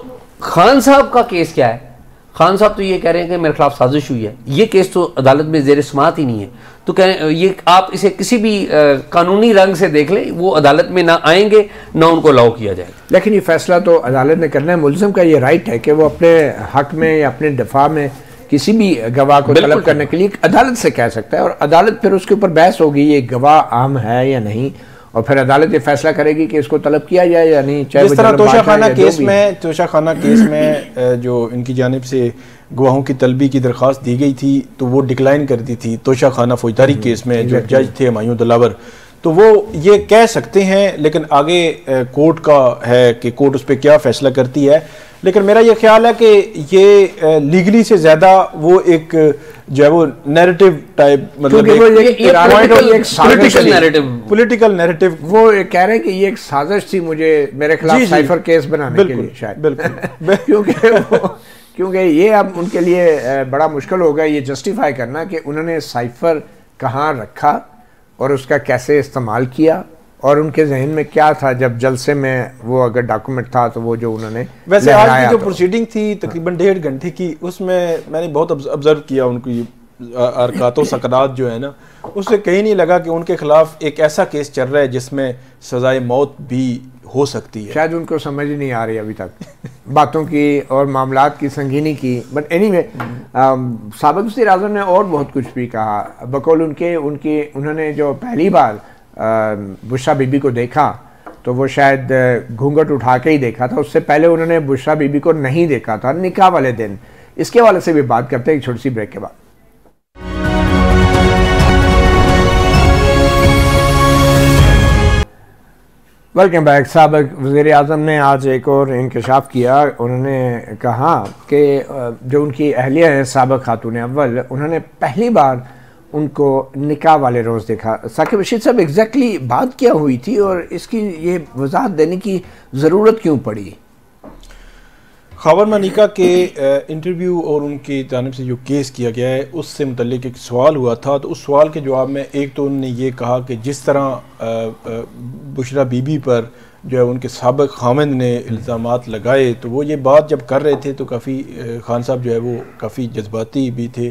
खान साहब का केस क्या है? खान साहब तो ये कह रहे हैं कि मेरे खिलाफ साजिश हुई है। ये केस तो अदालत में जेर समाअत ही नहीं है। तो कह ये आप इसे किसी भी कानूनी रंग से देख लें, वो अदालत में ना आएंगे ना उनको अलाउ किया जाएगा। लेकिन ये फैसला तो अदालत ने करना है। मुल्ज़िम का ये राइट है कि वो अपने हक में या अपने दफा में किसी भी गवाह को तलब करने के लिए अदालत से कह सकता है, और अदालत फिर उसके ऊपर बहस होगी ये गवाह आम है या नहीं, और फिर अदालत ये फैसला करेगी कि इसको तलब किया जाए या नहीं। चाहे जिस तरह तोशाखाना केस में जो इनकी जानिब से गवाहों की तलबी की दरख्वास्त दी गई थी तो वो डिक्लाइन कर दी थी। तोशाखाना फौजदारी केस में जो जज थे हुमायूं दिलावर, तो वो ये कह सकते हैं, लेकिन आगे कोर्ट का है कि कोर्ट उस पर क्या फैसला करती है। लेकिन मेरा ये ख्याल है कि ये लीगली से ज्यादा वो एक जो है वो नैरेटिव टाइप, मतलब पॉलिटिकल नैरेटिव वो कह रहे हैं कि ये एक साजिश थी मेरे खिलाफ साइफर केस बनाने के लिए शायद। बिल्कुल क्योंकि ये अब उनके लिए बड़ा मुश्किल होगा ये जस्टिफाई करना कि उन्होंने साइफर कहाँ रखा और उसका कैसे इस्तेमाल किया और उनके जहन में क्या था जब जलसे में वो अगर डॉक्यूमेंट था तो वो जो उन्होंने। वैसे आज की जो प्रोसीडिंग थी तकरीबन 1.5 घंटे की, उसमें मैंने बहुत ऑब्जर्व किया उनकी हरकतों सकरात जो है ना, उससे कहीं नहीं लगा कि उनके खिलाफ एक ऐसा केस चल रहा है जिसमें सजाए मौत भी हो सकती है। शायद उनको समझ ही नहीं आ रही अभी तक बातों की और मामलात की संगीनी की। बट एनीवे साबिक़ वज़ीर आज़म ने और बहुत कुछ भी कहा। बकौल उन्होंने जो पहली बार बुशरा बीबी को देखा तो वो शायद घूंघट उठा के ही देखा था। उससे पहले उन्होंने बुशरा बीबी को नहीं देखा था निकाह वाले दिन। इसके हवाले से भी बात करते हैं एक छोटी सी ब्रेक के बाद। Welcome back. साबिक़ वज़ीर आज़म ने आज एक और इंकशाफ किया। उन्होंने कहा कि जो उनकी अहलिया है साबिक़ खातून अव्वल, उन्होंने पहली बार उनको निकाह वाले रोज़ देखा। साकिब रशीद साहब, एग्जैक्टली बात क्या हुई थी और इसकी ये वजाहत देने की ज़रूरत क्यों पड़ी? ख़ावर मनिका के इंटरव्यू और उनकी जानिब से जो केस किया गया है उससे मुतल्लिक एक सवाल हुआ था। तो उस सवाल के जवाब में एक तो उन्होंने ये कहा कि जिस तरह बुशरा बीबी पर जो है उनके साबिक़ खामिंद ने इल्ज़ामात लगाए, तो वो ये बात जब कर रहे थे तो काफ़ी खान साहब जो है वो काफ़ी जज्बाती भी थे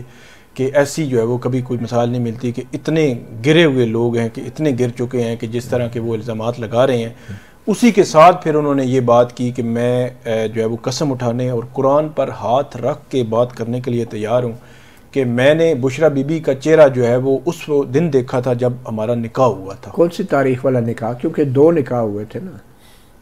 कि ऐसी जो है वो कभी कोई मिसाल नहीं मिलती कि इतने गिरे हुए लोग हैं, कि इतने गिर चुके हैं कि जिस तरह के वो इल्ज़ामात लगा रहे हैं। उसी के साथ फिर उन्होंने ये बात की कि मैं जो है वो कसम उठाने और कुरान पर हाथ रख के बात करने के लिए तैयार हूँ कि मैंने बुशरा बीबी का चेहरा जो है वो उस दिन देखा था जब हमारा निकाह हुआ था। कौन सी तारीख वाला निकाह? क्योंकि 2 निकाह हुए थे ना,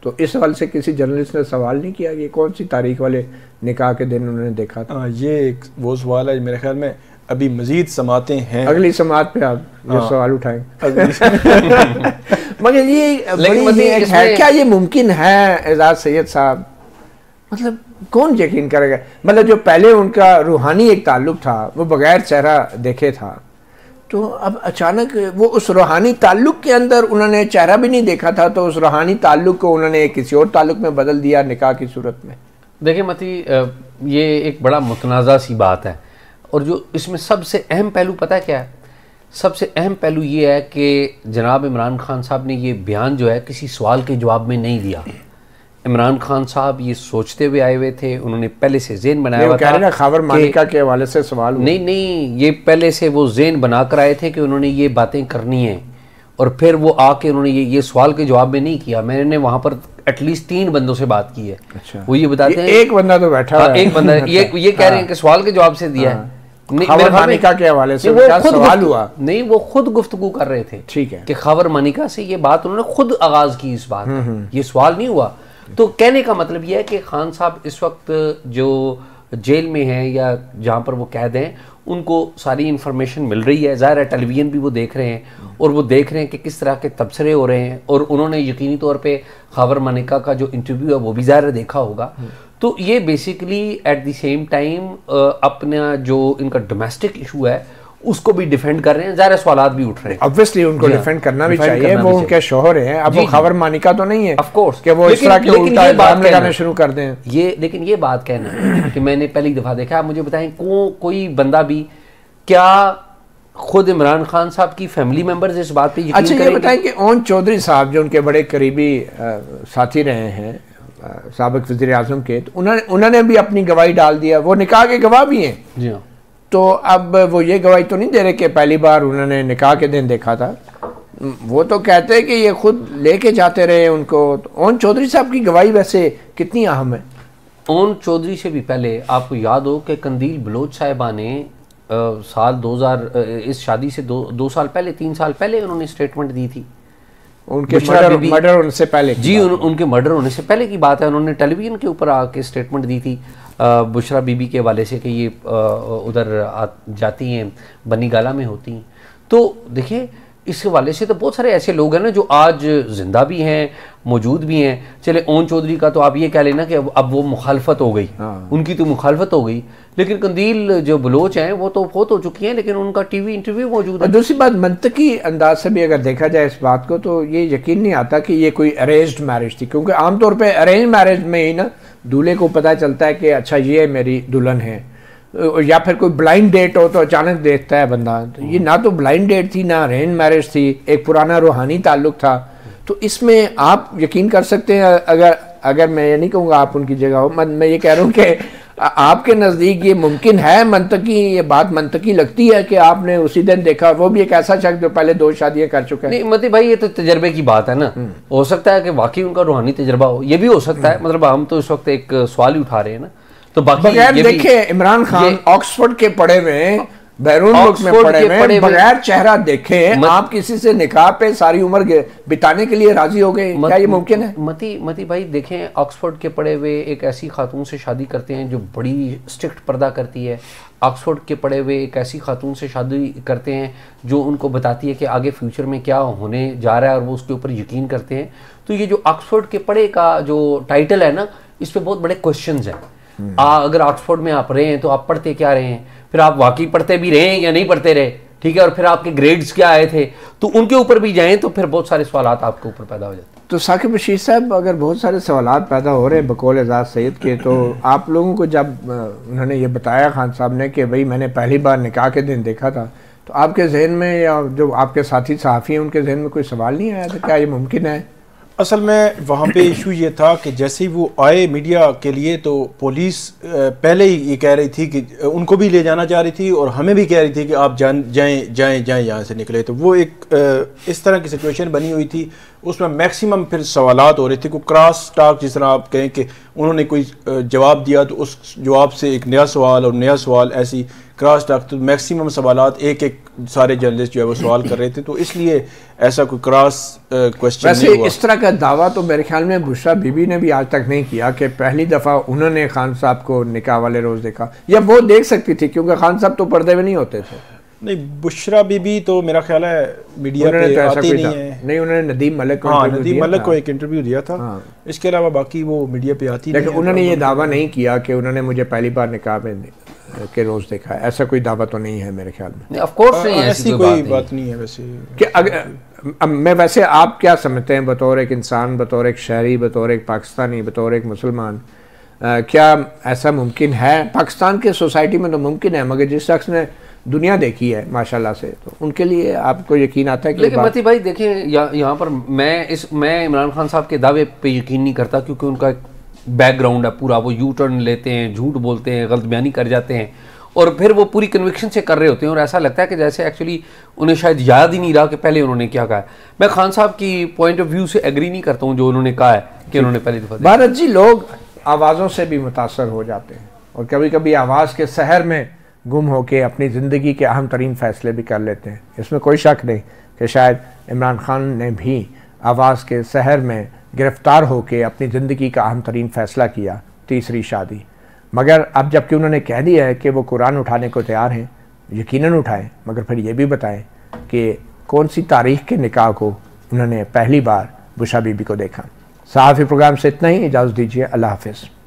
तो इस हवाले से किसी जर्नलिस्ट ने सवाल नहीं किया कि कौन सी तारीख वाले निकाह के दिन उन्होंने देखा था? ये एक वो सवाल है, मेरे ख्याल में अभी मजीद समातें हैं, अगली समात पे आप ये सवाल उठाएंगे। मगर ये बड़ी है, क्या ये मुमकिन है एजाज सैयद साहब? मतलब कौन यकीन करेगा? मतलब जो पहले उनका रूहानी एक ताल्लुक था वो बगैर चेहरा देखे था, तो अब अचानक वो उस रूहानी ताल्लुक के अंदर उन्होंने चेहरा भी नहीं देखा था, तो उस रूहानी ताल्लुक को उन्होंने किसी और ताल्लुक में बदल दिया निकाह की सूरत में। देखिए मती, ये एक बड़ा मुतनाज़ा सी बात है, और जो इसमें सबसे अहम पहलू पता है क्या है? सबसे अहम पहलू ये है कि जनाब इमरान खान साहब ने ये बयान जो है किसी सवाल के जवाब में नहीं दिया। इमरान खान साहब ये सोचते हुए आए हुए थे, उन्होंने पहले से ज़हन बनाया हुआ था। खबर मालिका के हवाले से सवाल नहीं, ये पहले से वो ज़हन बना कर आए थे कि उन्होंने ये बातें करनी है, और फिर वो आके उन्होंने ये सवाल के जवाब में नहीं किया। मैंने वहाँ पर एटलीस्ट 3 बंदों से बात की है। अच्छा। वो ये बताते हैं, एक बंदा तो बैठा है, एक बंदा ये कह रहे हैं कि सवाल के जवाब से दिया है। खबर मानिका के हवाले से सवाल हुआ नहीं, वो खुद गुफ्तगू कर रहे थे, ठीक है, कि खबर मानिका से ये बात उन्होंने खुद आगाज की इस बात, ये सवाल नहीं हुआ। तो कहने का मतलब यह है कि खान साहब इस वक्त जो जेल में हैं या जहाँ पर वो कैद हैं, उनको सारी इन्फॉर्मेशन मिल रही है। ज़ाहिर है टेलीविज़न भी वो देख रहे हैं, और वो देख रहे हैं कि किस तरह के तबसरे हो रहे हैं, और उन्होंने यकीनी तौर पे खबर मानिका का जो इंटरव्यू है वो भी ज़ाहिर देखा होगा। तो ये basically at the same time अपना जो इनका डोमेस्टिक इशू है उसको भी डिफेंड कर रहे हैं। ज़ाहिर सवालात भी उठ रहे हैं, ऑब्वियसली उनको डिफेंड करना भी चाहिए, वो उनके शोहर हैं। अब वो खबर मानिका तो नहीं है ऑफ कोर्स कि वो इस तरह के उल्टा इल्जाम लगाना शुरू कर दें। लेकिन ये बात कहना कि मैंने पहली दफ़ा देखा, आप मुझे बताएं कोई बंदा भी, क्या खुद इमरान खान साहब की फैमिली मेंबर्स इस बात पे यकीन करेंगे? अच्छा, ये बताएं कि ओन चौधरी साहब जो उनके बड़े करीबी साथी रहे हैं साबिक वज़ीर आज़म के, तो उन्होंने भी अपनी गवाही डाल दिया, वो निकाह के गवाह भी हैं। जी हाँ। तो अब वो ये गवाही तो नहीं दे रहे कि पहली बार उन्होंने निकाह के दिन देखा था, वो तो कहते हैं कि ये खुद लेके जाते रहे उनको। तो ओन चौधरी साहब की गवाही वैसे कितनी अहम है? ओन चौधरी से भी पहले आपको याद हो कि कंदील बलोच साहिबा ने साल 2000 इस शादी से 2 साल पहले 3 साल पहले उन्होंने स्टेटमेंट दी थी। उनके मर्डर होने से पहले जी, उनके मर्डर होने से पहले की बात है। उन्होंने टेलीविज़न के ऊपर आके स्टेटमेंट दी थी बुशरा बीबी के हवाले से कि ये उधर जाती हैं, बनी गाला में होती हैं। तो देखिए, इस हवाले से तो बहुत सारे ऐसे लोग हैं ना जो आज जिंदा भी हैं, मौजूद भी हैं। चले ओन चौधरी का तो आप ये कह लेना कि अब वो मुखालफत हो गई, उनकी तो मुखालफत हो गई, लेकिन कंदील जो बलोच हैं वो तो फोत हो चुकी हैं, लेकिन उनका टीवी इंटरव्यू मौजूद है। दूसरी बात, मंतकी अंदाज से भी अगर देखा जाए इस बात को, तो ये यकीन नहीं आता कि ये कोई अरेंज्ड मैरिज थी, क्योंकि आमतौर पर अरेंज मैरिज में ही ना दूल्हे को पता चलता है कि अच्छा ये मेरी दुल्हन है, या फिर कोई ब्लाइंड डेट हो तो अचानक देखता है बंदा। तो ये ना तो ब्लाइंड डेट थी, ना अरेंज मैरिज थी, एक पुराना रूहानी ताल्लुक था। तो इसमें आप यकीन कर सकते हैं, अगर मैं ये नहीं कहूँगा आप उनकी जगह हो, मैं ये कह रहा हूँ कि आपके नज़दीक ये मुमकिन है, मंतकी ये बात मंतकी लगती है कि आपने उसी दिन देखा, वो भी एक ऐसा शख्स जो पहले 2 शादियाँ कर चुका है? नहीं मती भाई, ये तो तजर्बे की बात है ना। हो सकता है कि वाकई उनका रूहानी तजर्बा हो, ये भी हो सकता है। मतलब हम तो इस वक्त एक सवाल ही उठा रहे हैं ना। तो बगैर देखे इमरान खान ऑक्सफोर्ड के पढ़े हुए, बैरून मुल्क में पढ़े हुए, बगैर चेहरा देखे आप किसी से निकाह पे सारी उम्र बिताने के लिए राजी हो गए, क्या ये मुमकिन है? मती भाई देखें, ऑक्सफोर्ड के पढ़े हुए एक ऐसी खातून से शादी करते हैं जो बड़ी स्ट्रिक्ट पर्दा करती है। ऑक्सफोर्ड के पढ़े हुए एक ऐसी खातून से शादी करते हैं जो उनको बताती है कि आगे फ्यूचर में क्या होने जा रहा है, और वो उसके ऊपर यकीन करते हैं। तो ये जो ऑक्सफोर्ड के पढ़े का जो टाइटल है ना, इस पर बहुत बड़े क्वेश्चंस हैं। अगर ऑक्सफोर्ड में आप रहे हैं तो आप पढ़ते क्या रहे हैं, फिर आप वाकई पढ़ते भी रहे हैं या नहीं पढ़ते रहे, ठीक है, और फिर आपके ग्रेड्स क्या आए थे, तो उनके ऊपर भी जाएं तो फिर बहुत सारे सवालात आपके ऊपर पैदा हो जाते हैं। तो साकिब बशीर साहब, अगर बहुत सारे सवालात पैदा हो रहे हैं बकौल एजाज सैयद के, तो आप लोगों को जब उन्होंने ये बताया खान साहब ने कि भाई मैंने पहली बार निकाह के दिन देखा था, तो आपके जहन में या जो आपके साथी सहाफ़ी हैं उनके जहन में कोई सवाल नहीं आया था क्या ये मुमकिन है? असल में वहाँ पे इशू ये था कि जैसे ही वो आए मीडिया के लिए, तो पुलिस पहले ही ये कह रही थी कि उनको भी ले जाना चाह रही थी और हमें भी कह रही थी कि आप जाएं यहाँ से निकले। तो वो एक इस तरह की सिचुएशन बनी हुई थी, उसमें मैक्सिमम फिर सवालात हो रहे थे। कोई क्रॉस टॉक, जिस तरह आप कहें कि उन्होंने कोई जवाब दिया तो उस जवाब से एक नया सवाल और नया सवाल, ऐसी क्रॉस टॉक। तो मैक्सिमम सवालात एक सारे जर्नलिस्ट जो है वो सवाल कर रहे थे, तो इसलिए ऐसा कोई क्रॉस क्वेश्चन नहीं हुआ। इस तरह का दावा तो मेरे ख्याल में बुशरा बीबी ने भी आज तक नहीं किया कि पहली दफ़ा उन्होंने खान साहब को निकाह वाले रोज़ देखा, या वो देख सकती थी क्योंकि खान साहब तो पर्दे में नहीं होते थे। नहीं, बुशरा बीबी तो मेरा ख्याल है मीडिया पे तो आती नहीं है। नहीं, उन्होंने नदीम मलिक को नदीम मलिक को एक इंटरव्यू दिया था। इसके अलावा बाकी वो मीडिया पे आती नहीं। लेकिन उन्होंने ये दावा नहीं किया कि उन्होंने मुझे पहली बार निकाह में के रोज़ देखा है। ऐसा कोई दावा तो नहीं है मेरे ख्याल में। ऑफ कोर्स नहीं है, ऐसी कोई बात नहीं है वैसे कि अगर मैं वैसे आप क्या समझते हैं बतौर एक इंसान, बतौर एक शहरी, बतौर एक पाकिस्तानी, बतौर एक मुसलमान, क्या ऐसा मुमकिन है? पाकिस्तान के सोसाइटी में तो मुमकिन है, मगर जिस शख्स ने दुनिया देखी है माशाल्लाह से, तो उनके लिए आपको यकीन आता है कि लेकिन मती भाई देखिए यहाँ पर मैं इमरान खान साहब के दावे पे यकीन नहीं करता, क्योंकि उनका बैकग्राउंड है पूरा, वो यू टर्न लेते हैं, झूठ बोलते हैं, गलत बयानी कर जाते हैं और फिर वो पूरी कन्विक्शन से कर रहे होते हैं और ऐसा लगता है कि जैसे एक्चुअली उन्हें शायद याद ही नहीं रहा कि पहले उन्होंने क्या कहा है। मैं खान साहब की पॉइंट ऑफ व्यू से एग्री नहीं करता हूँ जो उन्होंने कहा है कि उन्होंने पहली दफ़ा। भारत जी, लोग आवाज़ों से भी मुतासर हो जाते हैं और कभी कभी आवाज़ के शहर में गुम होकर अपनी ज़िंदगी के अहम तरीन फ़ैसले भी कर लेते हैं। इसमें कोई शक नहीं कि शायद इमरान खान ने भी आवाज़ के शहर में गिरफ़्तार होकर अपनी ज़िंदगी का अहम तरीन फ़ैसला किया, तीसरी शादी। मगर अब जबकि उन्होंने कह दिया है कि वो कुरान उठाने को तैयार हैं, यकीनन उठाएं, मगर फिर ये भी बताएं कि कौन सी तारीख़ के निकाह को उन्होंने पहली बार बुशा बीबी को देखा। सहाफ़ी प्रोग्राम से इतना ही, इजाज़त दीजिए, अल्लाह हाफ़िज़।